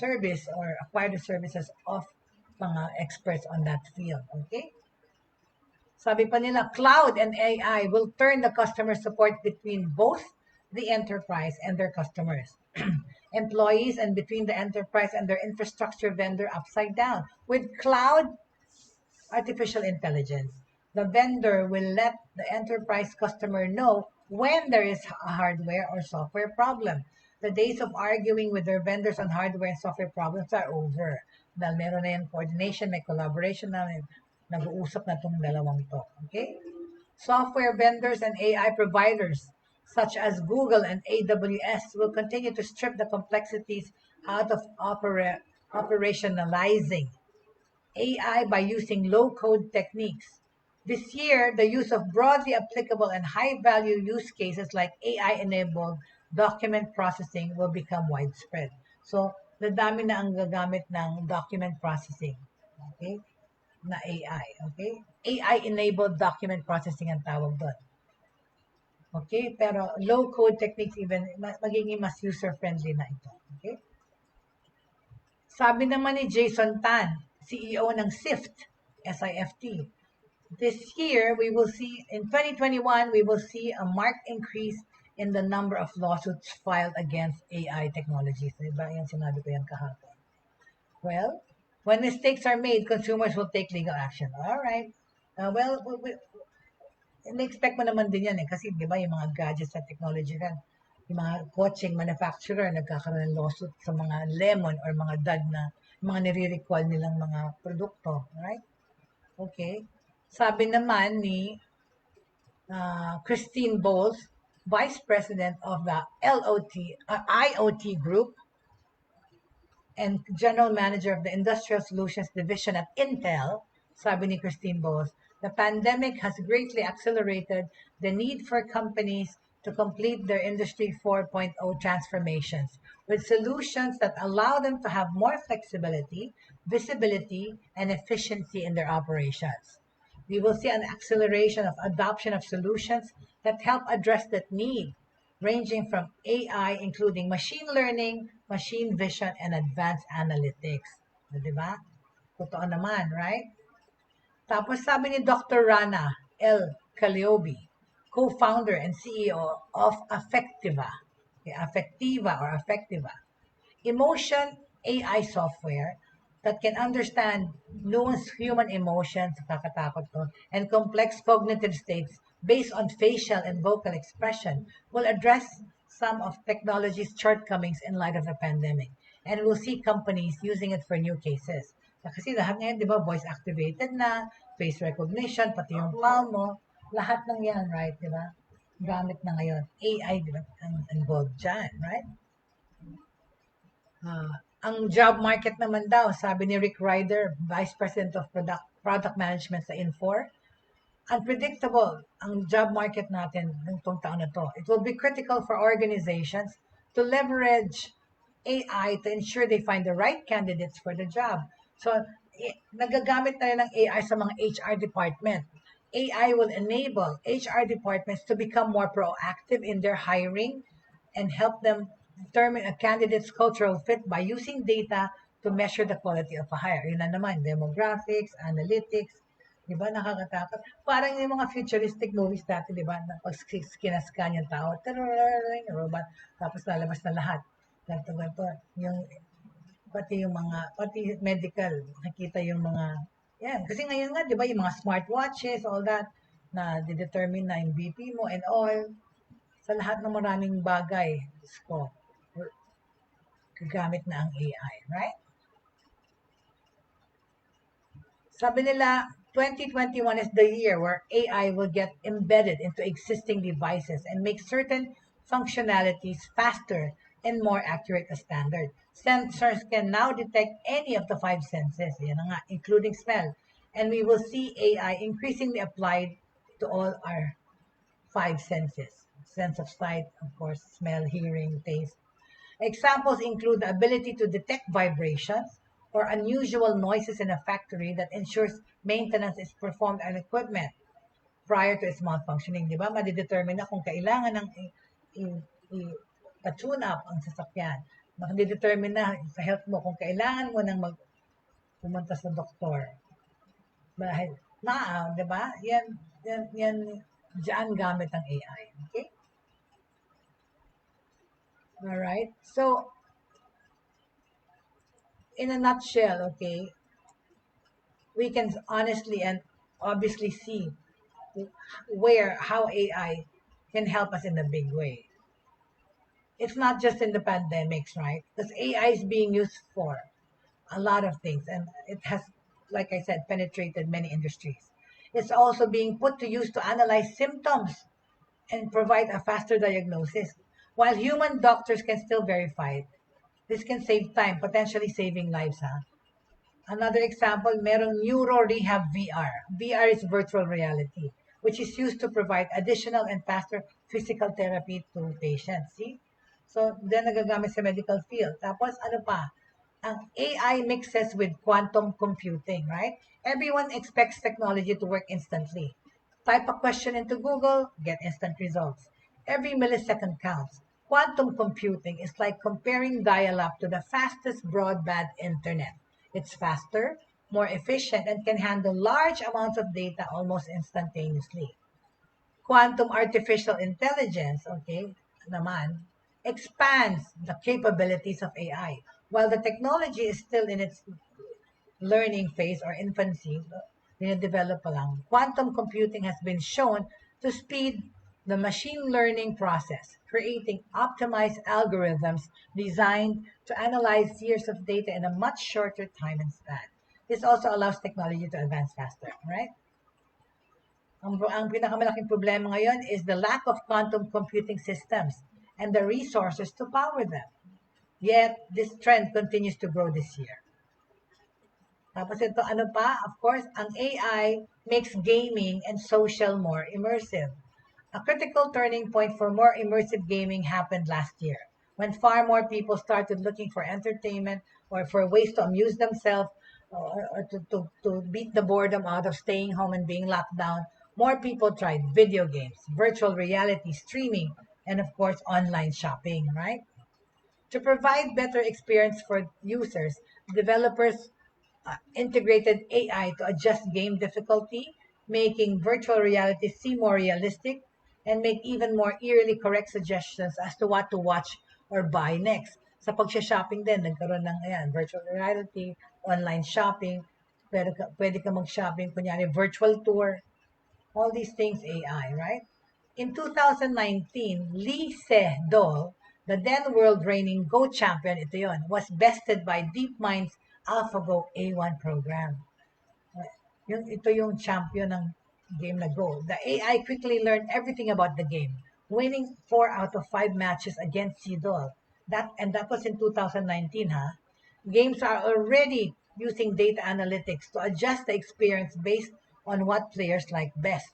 Speaker 2: service or acquire the services of mga experts on that field. Okay? Sabi pa nila, cloud and AI will turn the customer support between both the enterprise and their customers, employees, and between the enterprise and their infrastructure vendor upside down. With cloud artificial intelligence, the vendor will let the enterprise customer know when there is a hardware or software problem. The days of arguing with their vendors on hardware and software problems are over. Dahil meron na yung coordination, may collaboration na, nag-uusap na itong dalawang to. Okay? Software vendors and AI providers such as Google and AWS will continue to strip the complexities out of operationalizing AI by using low-code techniques. This year, the use of broadly applicable and high-value use cases like AI-enabled document processing will become widespread. So, dadami na ang gagamit ng document processing. Okay? Na AI. Okay? AI-enabled document processing ang tawag doon. Okay? Pero low-code techniques even, magiging mas user-friendly na ito. Okay? Sabi naman ni Jason Tan, CEO ng SIFT, SIFT, this year, we will see, in 2021, we will see a marked increase in the number of lawsuits filed against AI technologies. Diba? Yan sinabi ko yan kahapon. Well, when mistakes are made, consumers will take legal action. All right. In-expect mo naman din yan kasi di ba yung mga gadgets sa technology kan, yung mga coaching manufacturer nagkakaroon ng lawsuit sa mga lemon or mga dad na mga nire-recall nilang mga produkto. Right? Okay. Sabi naman ni Christine Bowles, Vice President of the IoT Group and General Manager of the Industrial Solutions Division at Intel, sabi ni Christine Bowles, the pandemic has greatly accelerated the need for companies to complete their Industry 4.0 transformations with solutions that allow them to have more flexibility, visibility, and efficiency in their operations. We will see an acceleration of adoption of solutions that help address that need, ranging from AI, including machine learning, machine vision, and advanced analytics. Diba? Totoo naman, right? Tapos sabi ni Dr. Rana L. Kaliobi, co-founder and CEO of Affectiva, emotion AI software that can understand nuanced human emotions, kakatakot to, and complex cognitive states based on facial and vocal expression will address some of technology's shortcomings in light of the pandemic. And we'll see companies using it for new cases. Kasi lahat ngayon, di ba, voice activated na, face recognition, pati yung palm mo, lahat ng yan, right, di ba? Gamit na ngayon. AI, di ba, ang involved dyan, right? Ang job market naman daw, sabi ni Rick Ryder, Vice President of Product Management sa Infor, unpredictable ang job market natin ng taon na to. It will be critical for organizations to leverage AI to ensure they find the right candidates for the job. So, nagagamit na rin ng AI sa mga HR department. AI will enable HR departments to become more proactive in their hiring and help them determine a candidate's cultural fit by using data to measure the quality of a hire. Yun na naman, demographics, analytics, di ba, nakakatakot. Parang yung mga futuristic movies dati, di ba, na pag kinascan yung tao, robot, tapos lalabas na lahat. Ganto. Yung, pati medical, nakita yung mga, yan. Kasi ngayon nga, di ba, yung mga smartwatches, all that, na determine na yung BP mo and all, sa lahat ng maraming bagay, ko, gagamit na ang AI, right? Sabi nila, 2021 is the year where AI will get embedded into existing devices and make certain functionalities faster and more accurate as standard. Sensors can now detect any of the 5 senses, yan na nga, including smell. And we will see AI increasingly applied to all our 5 senses. Sense of sight, of course, smell, hearing, taste. Examples include the ability to detect vibrations or unusual noises in a factory that ensures maintenance is performed on equipment prior to its malfunctioning. Di ba? Madidetermine na kung kailangan ng pa-tune up ang sasakyan. Madidetermine na sa health mo kung kailangan mo nang pumunta sa doktor. Dahil, di ba? Yan, diyan gamit ang AI. Okay? All right. So, in a nutshell, okay, we can honestly and obviously see how AI can help us in a big way. It's not just in the pandemics, right? Because AI is being used for a lot of things, and it has, like I said, penetrated many industries. It's also being put to use to analyze symptoms and provide a faster diagnosis. While human doctors can still verify it, this can save time, potentially saving lives. Another example, merong Neuro Rehab VR. VR is virtual reality, which is used to provide additional and faster physical therapy to patients. See? So, then nagagamit sa medical field. Tapos, ano pa? Ang AI mixes with quantum computing, right? Everyone expects technology to work instantly. Type a question into Google, get instant results. Every millisecond counts. Quantum computing is like comparing dial-up to the fastest broadband internet. It's faster, more efficient, and can handle large amounts of data almost instantaneously. Quantum artificial intelligence, okay, naman, expands the capabilities of AI. While the technology is still in its learning phase or infancy, dine-develop pa lang, quantum computing has been shown to speed the machine learning process, creating optimized algorithms designed to analyze years of data in a much shorter time and span. This also allows technology to advance faster, right? Ang pinakamalaking problema ngayon is the lack of quantum computing systems and the resources to power them. Yet, this trend continues to grow this year. Tapos ito, ano pa? Of course, ang AI makes gaming and social more immersive. A critical turning point for more immersive gaming happened last year, when far more people started looking for entertainment or for ways to amuse themselves or to beat the boredom out of staying home and being locked down. More people tried video games, virtual reality, streaming, and of course, online shopping, right? To provide better experience for users, developers integrated AI to adjust game difficulty, making virtual reality seem more realistic, and make even more eerily correct suggestions as to what to watch or buy next. Sa pagsha-shopping din, nagkaroon ng virtual reality, online shopping, pwede ka mag-shopping, kunyari virtual tour, all these things AI, right? In 2019, Lee Se-do, the then world reigning Go champion, ito yon, was bested by DeepMind's AlphaGo A1 program. Ito yung champion ng game na Go. The AI quickly learned everything about the game, winning 4 out of 5 matches against Sidol. That was in 2019, ha? Games are already using data analytics to adjust the experience based on what players like best.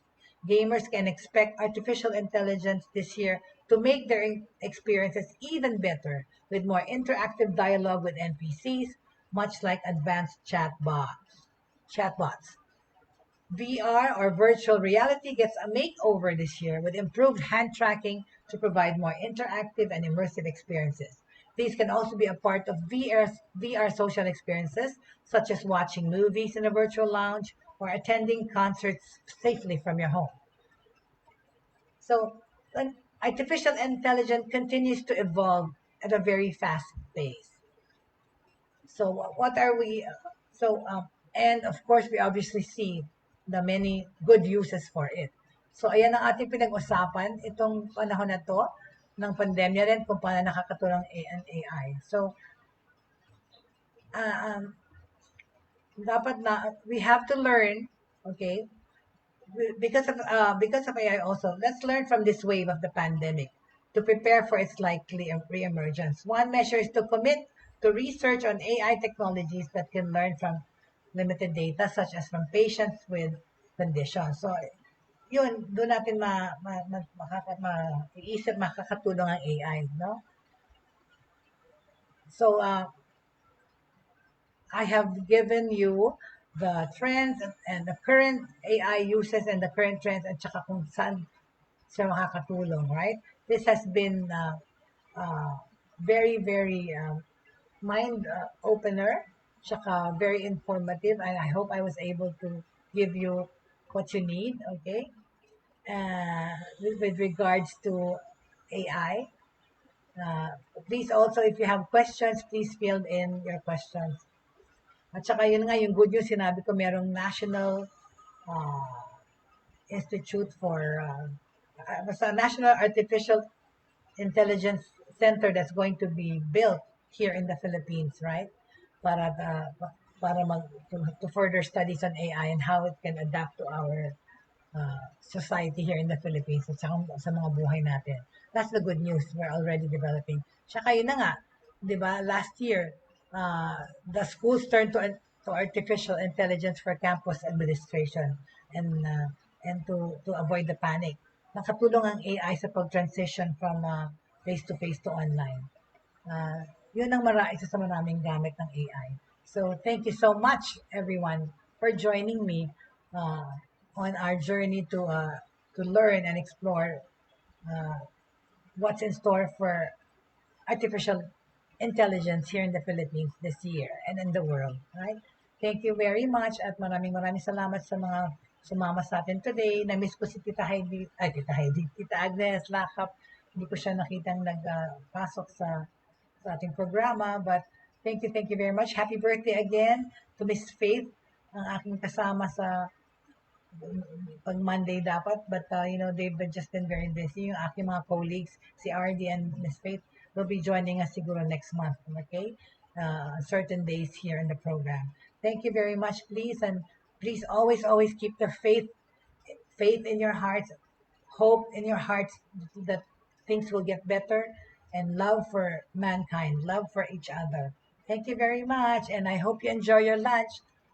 Speaker 2: Gamers can expect artificial intelligence this year to make their experiences even better with more interactive dialogue with NPCs, much like advanced chatbots. VR or virtual reality gets a makeover this year with improved hand tracking to provide more interactive and immersive experiences. These can also be a part of VR social experiences, such as watching movies in a virtual lounge or attending concerts safely from your home. So, artificial intelligence continues to evolve at a very fast pace. So, what are we? So, and of course, we obviously see the many good uses for it. So, ayan ang ating pinag-usapan itong panahon na to ng pandemya rin kung paano nakakatulong ang AI. So, uh, um, dapat na we have to learn, okay, because of AI also, let's learn from this wave of the pandemic to prepare for its likely reemergence. One measure is to commit to research on AI technologies that can learn from limited data, such as from patients with conditions. So, yun, doon natin iisip makakatulong ang AI, no? So, I have given you the trends and the current AI uses and the current trends at saka kung saan siya makakatulong, right? This has been very, very mind opener, tsaka very informative, and I hope I was able to give you what you need, okay? With regards to AI. Please also, if you have questions, please fill in your questions. At saka yun nga, yung good news, sinabi ko merong National Institute for, basta National Artificial Intelligence Center that's going to be built here in the Philippines, right? Para to further studies on AI and how it can adapt to our society here in the Philippines at sa mga buhay natin. That's the good news. We're already developing. Tsaka yun na nga, di ba, last year, the schools turned to artificial intelligence for campus administration and to avoid the panic. Nakatulong ang AI sa pag-transition from face-to-face to online. Yun ang isa sa maraming gamit ng AI. So, thank you so much, everyone, for joining me on our journey to learn and explore what's in store for artificial intelligence here in the Philippines this year and in the world, right? Thank you very much at maraming salamat sa mga sumama sa atin today. Na-miss ko si Tita Agnes Lakap. Hindi ko siya nakitang nagpasok sa ating programa, but thank you very much. Happy birthday again to Miss Faith, ang aking kasama sa pag Monday dapat, but they've just been very busy. Yung aking mga colleagues, si RD and Miss Faith, will be joining us siguro next month, okay? Certain days here in the program. Thank you very much, please, and please always keep the faith in your hearts, hope in your hearts that things will get better, and love for mankind, love for each other. Thank you very much, and I hope you enjoy your lunch.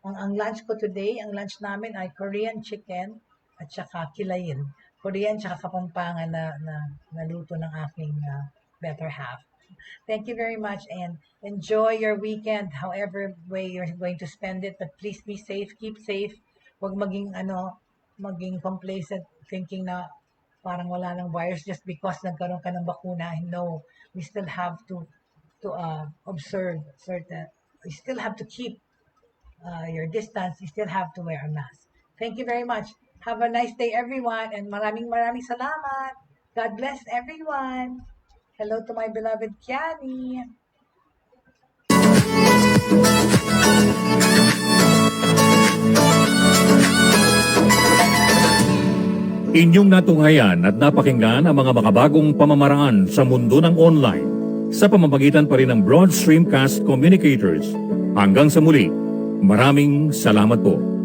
Speaker 2: Ang lunch ko today, ang lunch namin ay Korean chicken at saka kilayin. Korean tsaka Kapampangan na luto ng aking better half. Thank you very much and enjoy your weekend however way you're going to spend it, but please be safe, keep safe. Huwag maging complacent thinking na parang wala ng virus just because nagkaroon ka ng bakuna. No, we still have to observe we still have to keep your distance, you still have to wear a mask. Thank you very much. Have a nice day everyone and maraming salamat. God bless everyone. Hello to my beloved Kiani.
Speaker 1: Inyong natunghayan at napakinggan ang mga makabagong pamamaraan sa mundo ng online sa pamamagitan pa rin ng Broad Streamcast Communicators. Hanggang sa muli, maraming salamat po.